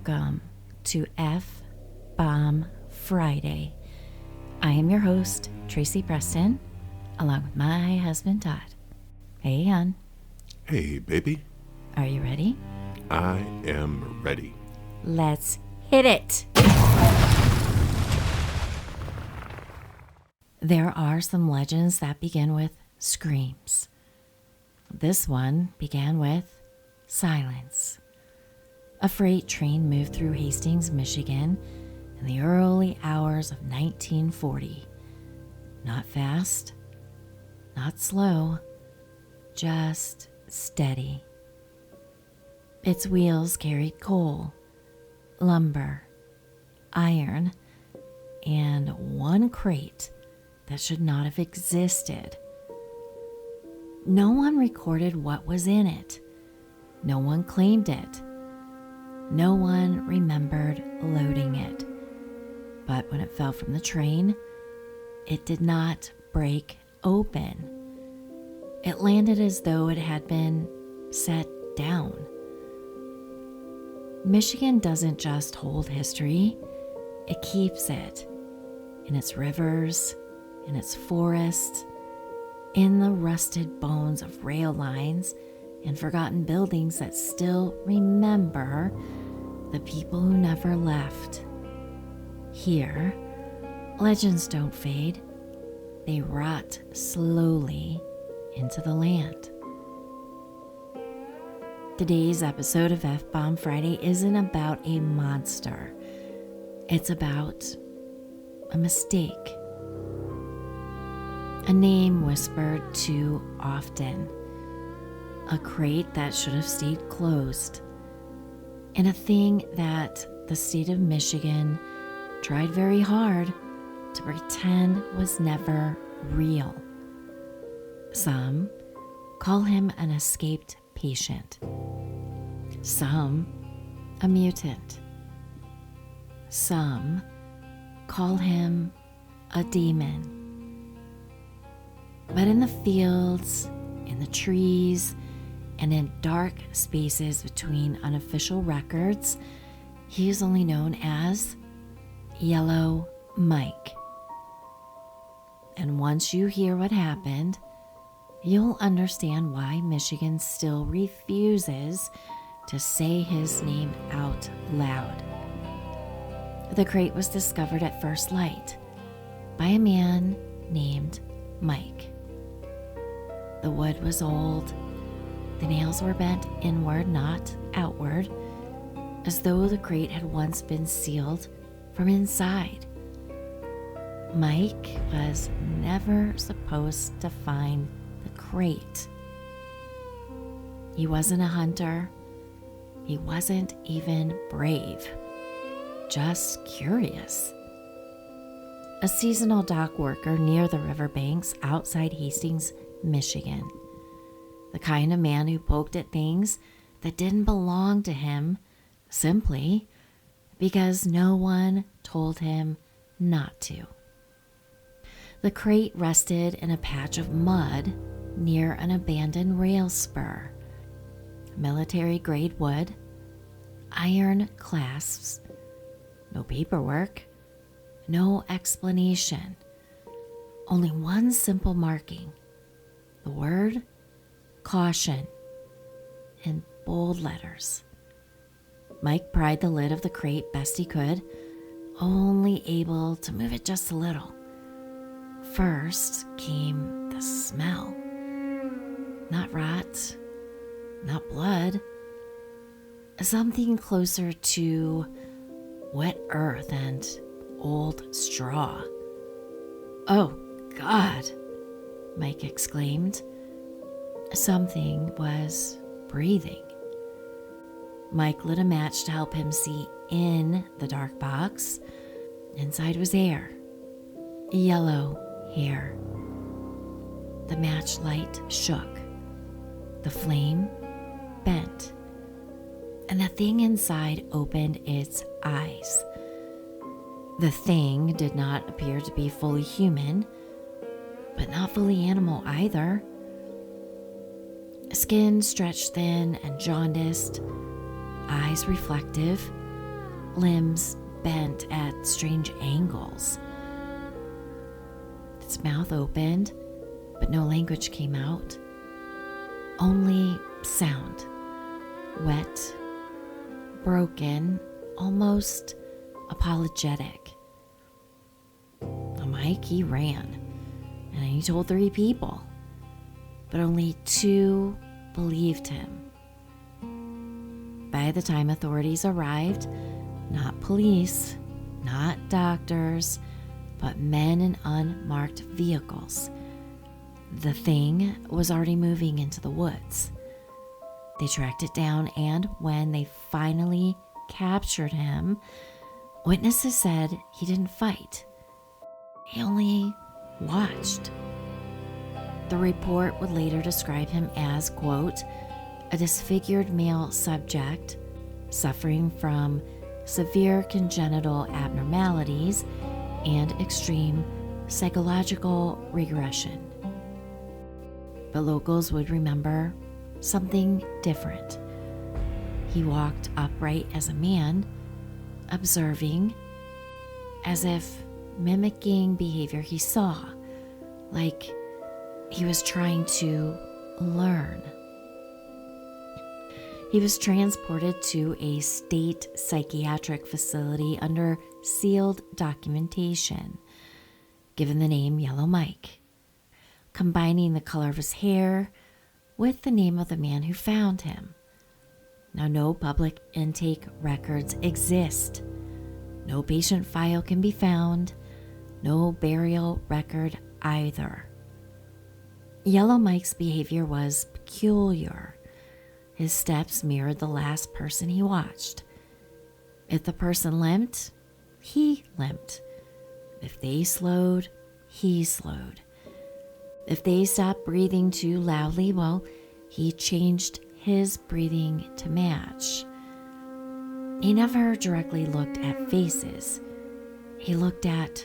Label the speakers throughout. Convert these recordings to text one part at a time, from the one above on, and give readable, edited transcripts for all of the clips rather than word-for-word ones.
Speaker 1: Welcome to F-Bomb Friday. I am your host, Tracy Preston, along with my husband, Todd. Hey, hon.
Speaker 2: Hey, baby.
Speaker 1: Are you ready?
Speaker 2: I am ready.
Speaker 1: Let's hit it. There are some legends that begin with screams. This one began with silence. A freight train moved through Hastings, Michigan in the early hours of 1940. Not fast, not slow, just steady. Its wheels carried coal, lumber, iron, and one crate that should not have existed. No one recorded what was in it. No one claimed it. No one remembered loading it. But when it fell from the train, it did not break open. It landed as though it had been set down. Michigan doesn't just hold history, it keeps it in its rivers, in its forests, in the rusted bones of rail lines and forgotten buildings that still remember the people who never left. Here, legends don't fade. They rot slowly into the land. Today's episode of F-Bomb Friday isn't about a monster. It's about a mistake. A name whispered too often. A crate that should have stayed closed. And a thing that the state of Michigan tried very hard to pretend was never real. Some call him an escaped patient. Some a mutant. Some call him a demon. But in the fields, in the trees, and in dark spaces between unofficial records, he is only known as Yellow Mike. And once you hear what happened, you'll understand why Michigan still refuses to say his name out loud. The crate was discovered at first light by a man named Mike. The wood was old. The nails were bent inward, not outward, as though the crate had once been sealed from inside. Mike was never supposed to find the crate. He wasn't a hunter. He wasn't even brave. Just curious. A seasonal dock worker near the riverbanks outside Hastings, Michigan. The kind of man who poked at things that didn't belong to him simply because no one told him not to. The crate rested in a patch of mud near an abandoned rail spur. Military-grade wood, iron clasps, no paperwork, no explanation. Only one simple marking. The word caution in bold letters. Mike pried the lid of the crate best he could, only able to move it just a little. First came the smell. Not rot, not blood. Something closer to wet earth and old straw. "Oh, God," Mike exclaimed. Something was breathing. Mike lit a match to help him see in the dark box. Inside was air. Yellow hair. The match light shook. The flame bent. And the thing inside opened its eyes. The thing did not appear to be fully human, but not fully animal either. Skin stretched thin and jaundiced, eyes reflective, limbs bent at strange angles. Its mouth opened, but no language came out. Only sound. Wet, broken, almost apologetic. Mike, he ran, and he told 3 people, but only 2 believed him. By the time authorities arrived, not police, not doctors, but men in unmarked vehicles, the thing was already moving into the woods. They tracked it down, and when they finally captured him, witnesses said he didn't fight. He only watched. The report would later describe him as, quote, a disfigured male subject suffering from severe congenital abnormalities and extreme psychological regression. But locals would remember something different. He walked upright as a man, observing, as if mimicking behavior he saw, like he was trying to learn. He was transported to a state psychiatric facility under sealed documentation, given the name Yellow Mike, combining the color of his hair with the name of the man who found him. Now, no public intake records exist. No patient file can be found. No burial record either. Yellow Mike's behavior was peculiar. His steps mirrored the last person he watched. If the person limped, he limped. If they slowed, he slowed. If they stopped breathing too loudly, well, he changed his breathing to match. He never directly looked at faces. He looked at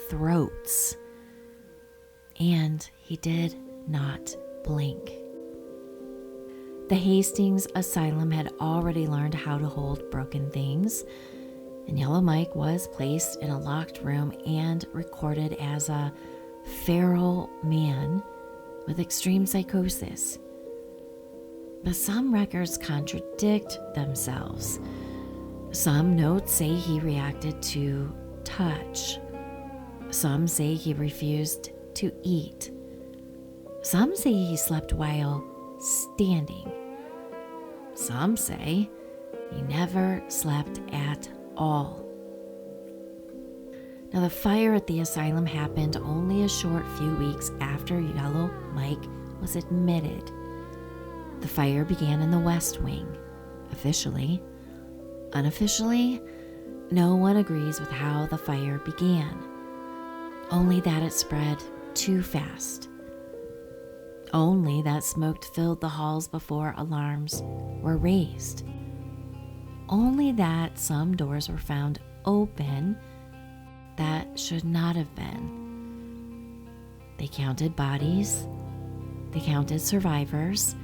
Speaker 1: throats. And he did not blink. The Hastings Asylum had already learned how to hold broken things, and Yellow Mike was placed in a locked room and recorded as a feral man with extreme psychosis. But some records contradict themselves. Some notes say he reacted to touch. Some say he refused to eat. Some say he slept while standing. Some say he never slept at all. Now, the fire at the asylum happened only a short few weeks after Yellow Mike was admitted. The fire began in the West Wing. Officially. Unofficially, no one agrees with how the fire began. Only that it spread too fast. Only that smoke filled the halls before alarms were raised. Only that some doors were found open that should not have been. They counted bodies. They counted survivors.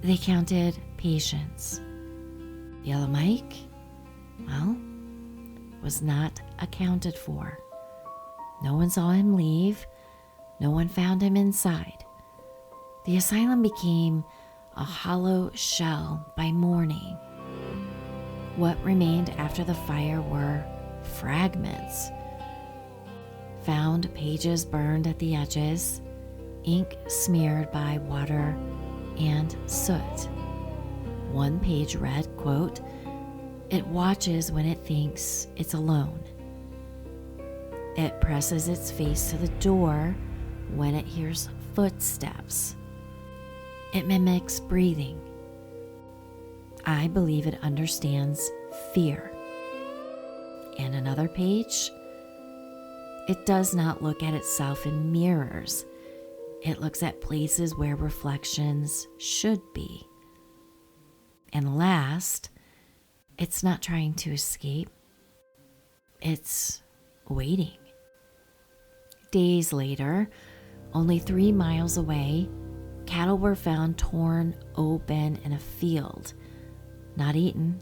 Speaker 1: They counted patients. Yellow Mike, well, was not accounted for. No one saw him leave. No one found him inside. The asylum became a hollow shell by morning. What remained after the fire were fragments. Found pages burned at the edges, ink smeared by water and soot. One page read, quote, "It watches when it thinks it's alone. It presses its face to the door when it hears footsteps. It mimics breathing. I believe it understands fear." And another page, "It does not look at itself in mirrors. It looks at places where reflections should be." And last, "It's not trying to escape. It's waiting." Days later, only 3 miles away, cattle were found torn open in a field. Not eaten,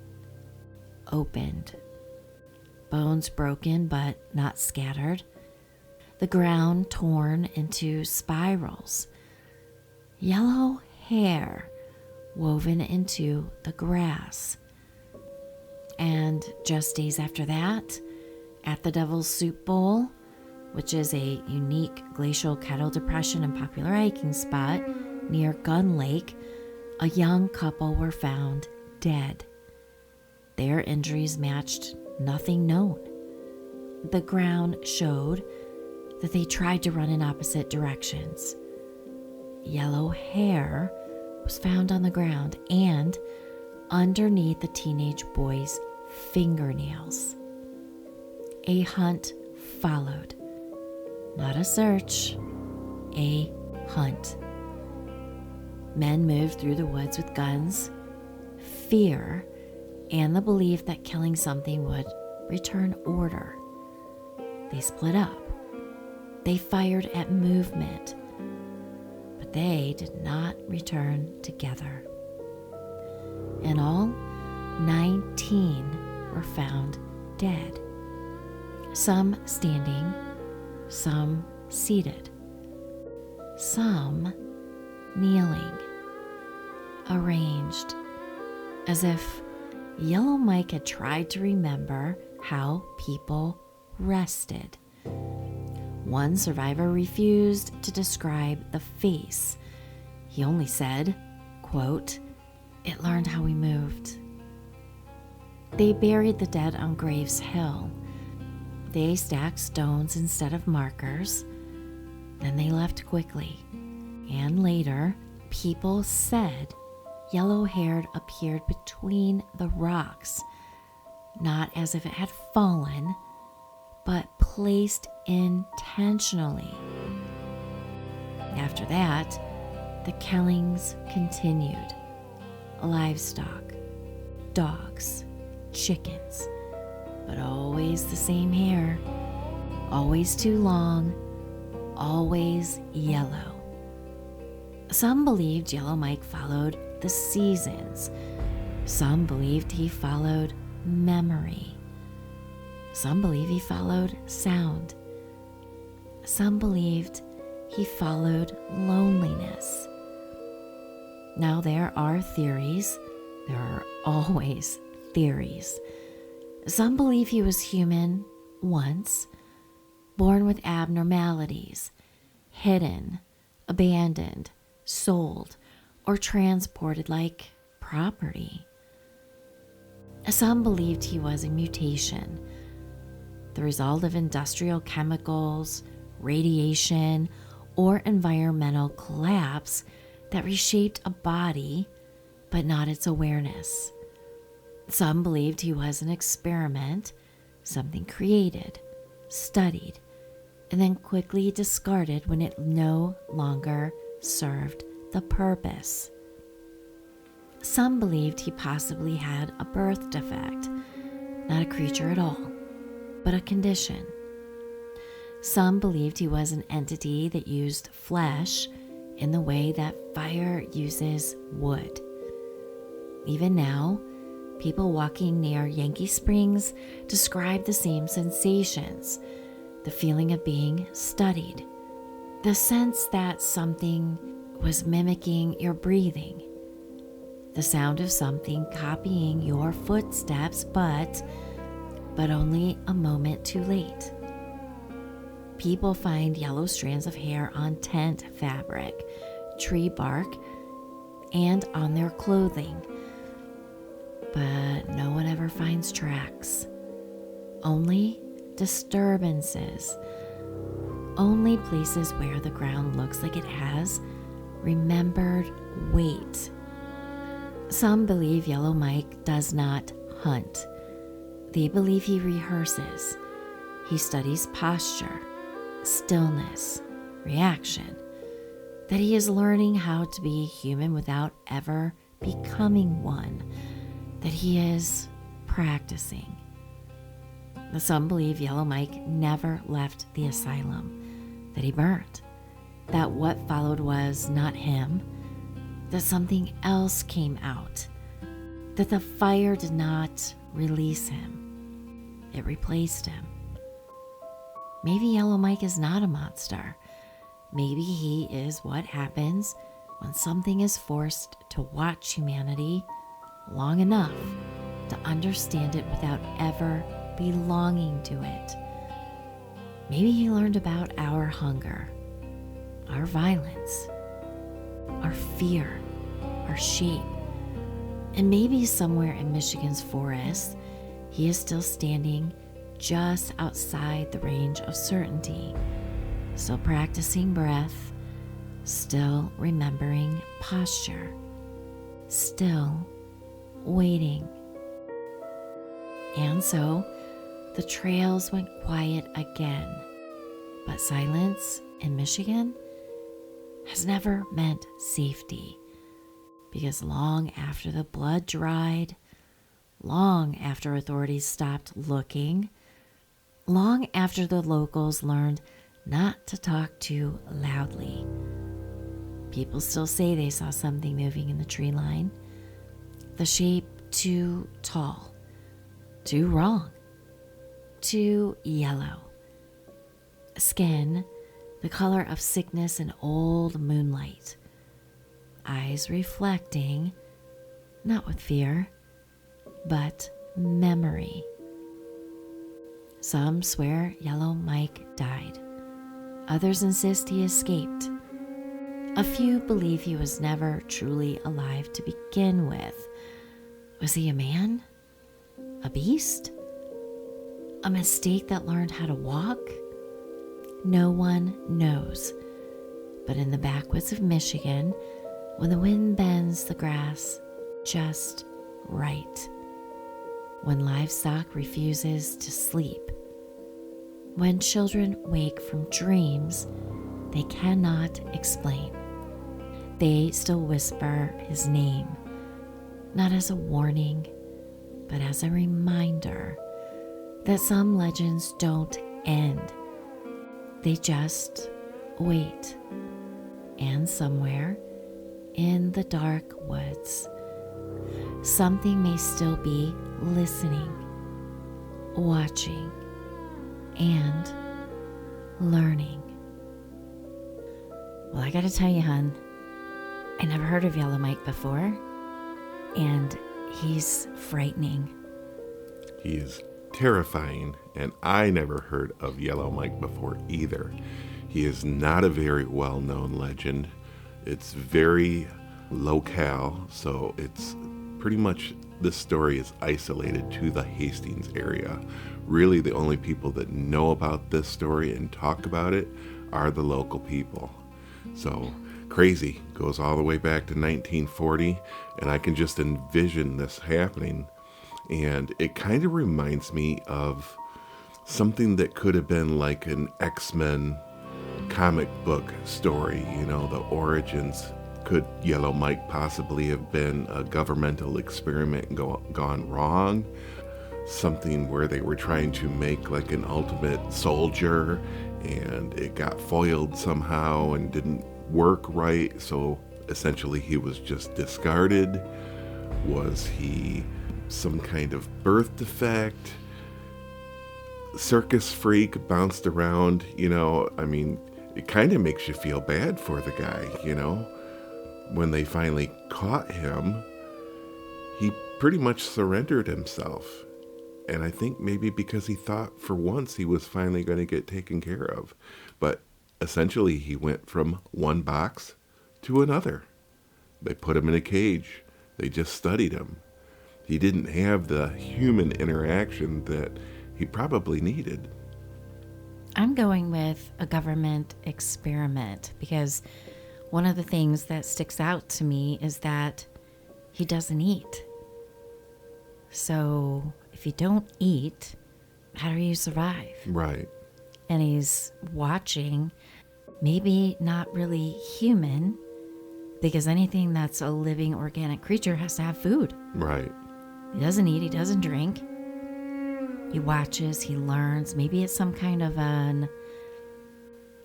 Speaker 1: opened. bones broken but not scattered, the ground torn into spirals, yellow hair woven into the grass. And just days after that, at the Devil's Soup Bowl, which is a unique glacial kettle depression and popular hiking spot near Gun Lake, a young couple were found dead. Their injuries matched nothing known. The ground showed that they tried to run in opposite directions. Yellow hair was found on the ground and underneath the teenage boy's fingernails. A hunt followed. Not a search, a hunt. Men moved through the woods with guns, fear, and the belief that killing something would return order. They split up. They fired at movement, but they did not return together. In all, 19 were found dead. Some standing, some seated, some kneeling, arranged as if Yellow Mike had tried to remember how people rested. One survivor refused to describe the face. He only said, quote, "It learned how we moved." They buried the dead on Graves Hill. They stacked stones instead of markers. Then they left quickly. And later, people said yellow-haired appeared between the rocks, not as if it had fallen, but placed intentionally. After that, the killings continued. Livestock, dogs, chickens, but always the same hair, always too long, always yellow. Some believed Yellow Mike followed the seasons. Some believed he followed memory. Some believe he followed sound. Some believed he followed loneliness. Now there are theories. There are always theories. Some believe he was human once, born with abnormalities, hidden, abandoned, sold, or transported like property. Some believed he was a mutation, the result of industrial chemicals, radiation, or environmental collapse that reshaped a body, but not its awareness. Some believed he was an experiment, something created, studied, and then quickly discarded when it no longer served the purpose. Some believed he possibly had a birth defect, not a creature at all, but a condition. Some believed he was an entity that used flesh in the way that fire uses wood. Even now, people walking near Yankee Springs describe the same sensations, the feeling of being studied, the sense that something was mimicking your breathing, the sound of something copying your footsteps, but only a moment too late. People find yellow strands of hair on tent fabric, tree bark, and on their clothing, but no one ever finds tracks. Only disturbances. Only places where the ground looks like it has remembered weight. Some believe Yellow Mike does not hunt. They believe he rehearses. He studies posture, stillness, reaction, that he is learning how to be human without ever becoming one, that he is practicing. Some believe Yellow Mike never left the asylum, that he burned, that what followed was not him, that something else came out, that the fire did not release him. it replaced him. Maybe Yellow Mike is not a monster. Maybe he is what happens when something is forced to watch humanity long enough to understand it without ever belonging to it. Maybe he learned about our hunger, our violence, our fear, our shape. And maybe somewhere in Michigan's forests, he is still standing just outside the range of certainty, still practicing breath, still remembering posture, still waiting. And so the trails went quiet again. But silence in Michigan has never meant safety, because long after the blood dried, long after authorities stopped looking, long after the locals learned not to talk too loudly, people still say they saw something moving in the tree line, the shape too tall, too wrong, too yellow, skin the color of sickness and old moonlight, eyes reflecting, not with fear, but memory. Some swear Yellow Mike died. Others insist he escaped. A few believe he was never truly alive to begin with. Was he a man? A beast? A mistake that learned how to walk? No one knows. But in the backwoods of Michigan, when the wind bends the grass just right, when livestock refuses to sleep, when children wake from dreams they cannot explain, they still whisper his name, not as a warning, but as a reminder that some legends don't end. They just wait. And somewhere in the dark woods, something may still be listening, watching, and learning. Well, I gotta tell you, hon, I never heard of Yellow Mike before, and he's frightening.
Speaker 2: He is terrifying, and I never heard of Yellow Mike before either. He is not a very well-known legend. It's very locale, so it's pretty much, this story is isolated to the Hastings area. Really, the only people that know about this story and talk about it are the local people. So crazy, goes all the way back to 1940, and I can just envision this happening. And it kind of reminds me of something that could have been like an X-Men comic book story, you know, the origins. Could Yellow Mike possibly have been a governmental experiment gone wrong? Something where they were trying to make like an ultimate soldier, and it got foiled somehow and didn't work right, so essentially he was just discarded. Was he some kind of birth defect? Circus freak, bounced around, you know? I mean, it kind of makes you feel bad for the guy, you know? When they finally caught him, he pretty much surrendered himself. And I think maybe because he thought for once he was finally going to get taken care of. But essentially he went from one box to another. They put him in a cage. They just studied him. He didn't have the human interaction that he probably needed.
Speaker 1: I'm going with a government experiment because one of the things that sticks out to me is that he doesn't eat. So if you don't eat, how do you survive?
Speaker 2: Right.
Speaker 1: And he's watching, maybe not really human, because anything that's a living organic creature has to have food.
Speaker 2: Right.
Speaker 1: He doesn't eat, he doesn't drink. He watches, he learns. Maybe it's some kind of an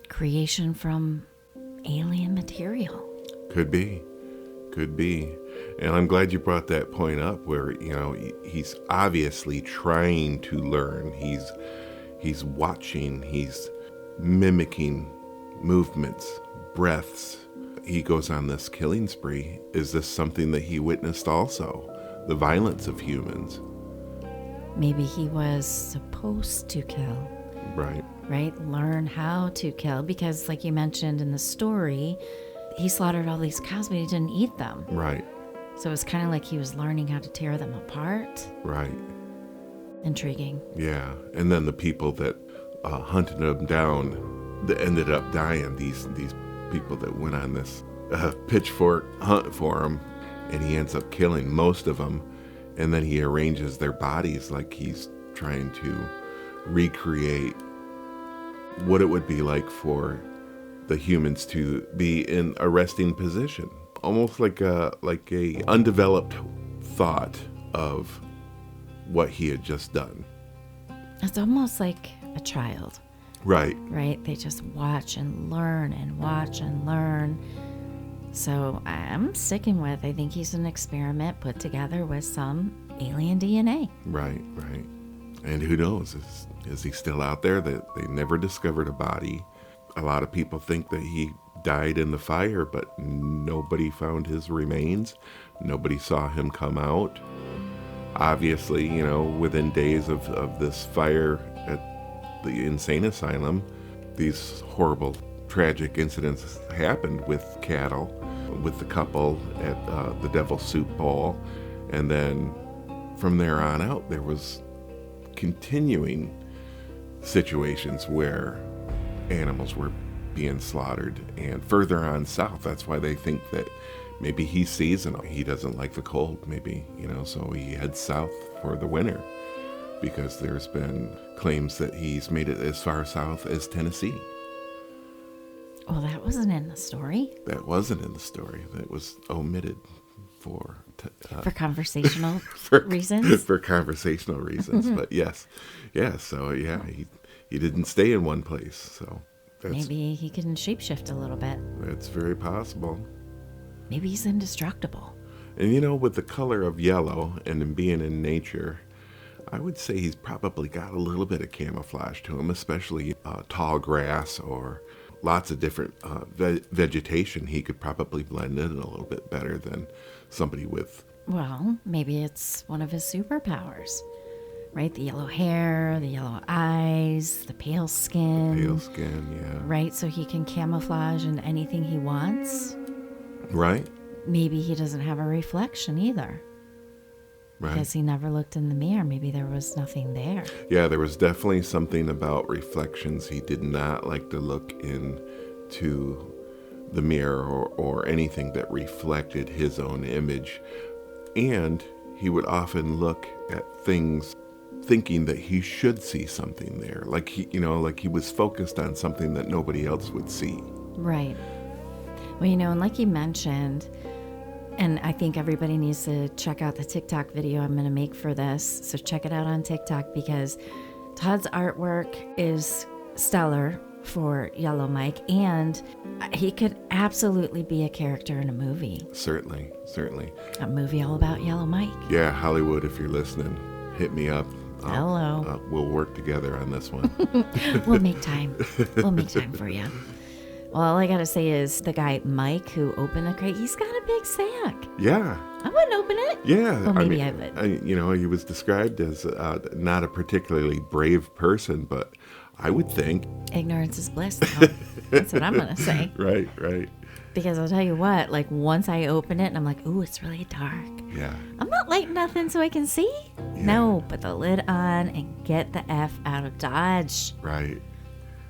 Speaker 1: creation from alien material.
Speaker 2: Could be. Could be. And I'm glad you brought that point up where, he's obviously trying to learn. He's watching, he's mimicking movements, breaths. He goes on this killing spree. Is this something that he witnessed also? The violence of humans.
Speaker 1: Maybe he was supposed to kill.
Speaker 2: Right.
Speaker 1: Right? Learn how to kill. Because like you mentioned in the story, he slaughtered all these cows, but he didn't eat them.
Speaker 2: Right.
Speaker 1: So it was kind of like he was learning how to tear them apart.
Speaker 2: Right.
Speaker 1: Intriguing.
Speaker 2: Yeah. And then the people that hunted him down that ended up dying, these people that went on this pitchfork hunt for him, and he ends up killing most of them, and then he arranges their bodies like he's trying to recreate what it would be like for the humans to be in a resting position, almost like a undeveloped thought of what he had just done.
Speaker 1: It's almost like a child.
Speaker 2: Right.
Speaker 1: Right? They just watch and learn and watch and learn. So I'm sticking with, I think he's an experiment put together with some alien DNA.
Speaker 2: Right. And who knows, is he still out there? That they never discovered a body. A lot of people think that he died in the fire, but nobody found his remains. Nobody saw him come out. Obviously, within days of this fire at the insane asylum, these horrible, tragic incidents happened with cattle, with the couple at the Devil's Soup Bowl. And then from there on out, there was continuing situations where animals were being slaughtered. And further on south, that's why they think that maybe he's seasonal. He doesn't like the cold, maybe, so he heads south for the winter, because there's been claims that he's made it as far south as Tennessee.
Speaker 1: Well, that wasn't in the story.
Speaker 2: That wasn't in the story. That was omitted for
Speaker 1: conversational reasons.
Speaker 2: For conversational reasons, but yes. So yeah, he didn't stay in one place. So
Speaker 1: maybe he can shapeshift a little bit.
Speaker 2: That's very possible.
Speaker 1: Maybe he's indestructible.
Speaker 2: And with the color of yellow and him being in nature, I would say he's probably got a little bit of camouflage to him, especially tall grass or lots of different vegetation. He could probably blend in a little bit better than somebody with...
Speaker 1: Well, maybe it's one of his superpowers, right? The yellow hair, the yellow eyes, the pale skin.
Speaker 2: Pale skin, yeah.
Speaker 1: Right, so he can camouflage in anything he wants.
Speaker 2: Right.
Speaker 1: Maybe he doesn't have a reflection either. Right. Because he never looked in the mirror. Maybe there was nothing there.
Speaker 2: Yeah, there was definitely something about reflections. He did not like to look into the mirror or anything that reflected his own image. And he would often look at things thinking that he should see something there. Like he was focused on something that nobody else would see.
Speaker 1: Right. Well, and like you mentioned, and I think everybody needs to check out the TikTok video I'm going to make for this. So check it out on TikTok, because Todd's artwork is stellar for Yellow Mike, and he could absolutely be a character in a movie.
Speaker 2: Certainly.
Speaker 1: A movie all about Yellow Mike.
Speaker 2: Yeah, Hollywood, if you're listening, hit me up.
Speaker 1: Hello.
Speaker 2: We'll work together on this one.
Speaker 1: We'll make time. We'll make time for you. Well, all I got to say is the guy, Mike, who opened the crate, he's got a big sack.
Speaker 2: Yeah.
Speaker 1: I wouldn't open it.
Speaker 2: Yeah.
Speaker 1: Well, maybe I would.
Speaker 2: He was described as not a particularly brave person, but I would think...
Speaker 1: ignorance is bliss, though. That's what I'm going to say.
Speaker 2: Right.
Speaker 1: Because I'll tell you what, like once I open it and I'm like, ooh, it's really dark.
Speaker 2: Yeah.
Speaker 1: I'm not lighting nothing so I can see. Yeah. No, put the lid on and get the F out of Dodge.
Speaker 2: Right.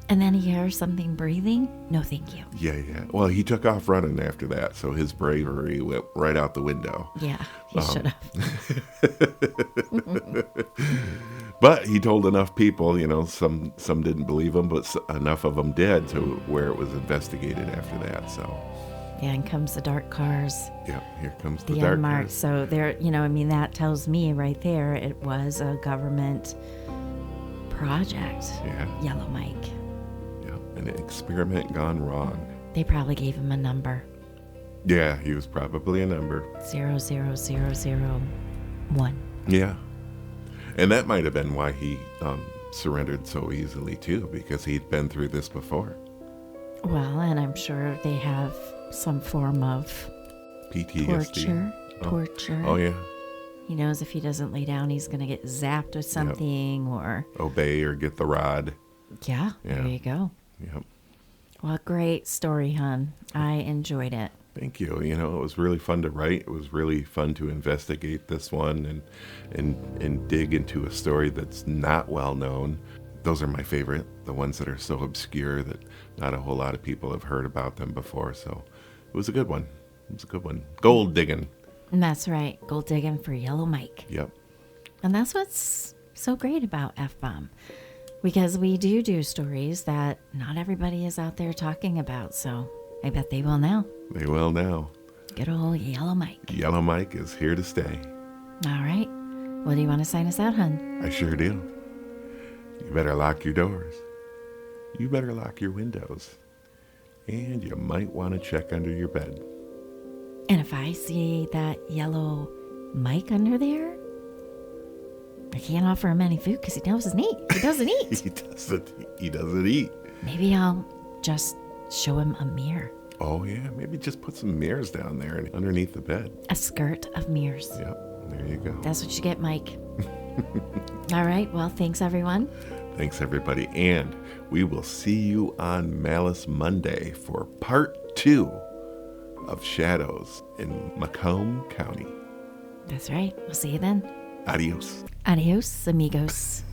Speaker 1: And then he hears something breathing. No, thank you.
Speaker 2: Yeah. Well, he took off running after that, so his bravery went right out the window.
Speaker 1: Yeah, he should have.
Speaker 2: But he told enough people, some didn't believe him, but enough of them did, to where it was investigated after that. So.
Speaker 1: Yeah, and comes the dark cars.
Speaker 2: Yeah, here comes the dark
Speaker 1: unmarked
Speaker 2: cars.
Speaker 1: So there, that tells me right there it was a government project.
Speaker 2: Yeah.
Speaker 1: Yellow Mike.
Speaker 2: An experiment gone wrong.
Speaker 1: They probably gave him a number.
Speaker 2: Yeah, he was probably a number.
Speaker 1: 00001.
Speaker 2: Yeah. And that might have been why he surrendered so easily, too, because he'd been through this before.
Speaker 1: Well, and I'm sure they have some form of
Speaker 2: PTSD.
Speaker 1: Torture.
Speaker 2: Oh, yeah.
Speaker 1: He knows if he doesn't lay down, he's going to get zapped with something or...
Speaker 2: Obey or get the rod.
Speaker 1: Yeah, there you go.
Speaker 2: Yep.
Speaker 1: Well, great story, hon. I enjoyed it.
Speaker 2: Thank you. You know, it was really fun to write. It was really fun to investigate this one and dig into a story that's not well known. Those are my favorite, the ones that are so obscure that not a whole lot of people have heard about them before. So it was a good one. It was a good one. Gold digging.
Speaker 1: And that's right. Gold digging for Yellow Mike.
Speaker 2: Yep.
Speaker 1: And that's what's so great about F-Bomb. Because we do stories that not everybody is out there talking about. So I bet they will now.
Speaker 2: They will now.
Speaker 1: Good old Yellow Mike.
Speaker 2: Yellow Mike is here to stay.
Speaker 1: All right. Well, do you want to sign us out, hun?
Speaker 2: I sure do. You better lock your doors. You better lock your windows. And you might want to check under your bed.
Speaker 1: And if I see that yellow Mike under there, I can't offer him any food because he doesn't eat. He doesn't eat.
Speaker 2: He doesn't eat.
Speaker 1: Maybe I'll just show him a mirror.
Speaker 2: Oh, yeah. Maybe just put some mirrors down there and underneath the bed.
Speaker 1: A skirt of mirrors.
Speaker 2: Yep. There you go.
Speaker 1: That's what you get, Mike. All right. Well, thanks, everyone.
Speaker 2: Thanks, everybody. And we will see you on Malice Monday for part 2 of Shadows in Macomb County.
Speaker 1: That's right. We'll see you then.
Speaker 2: Adios.
Speaker 1: Adios, amigos.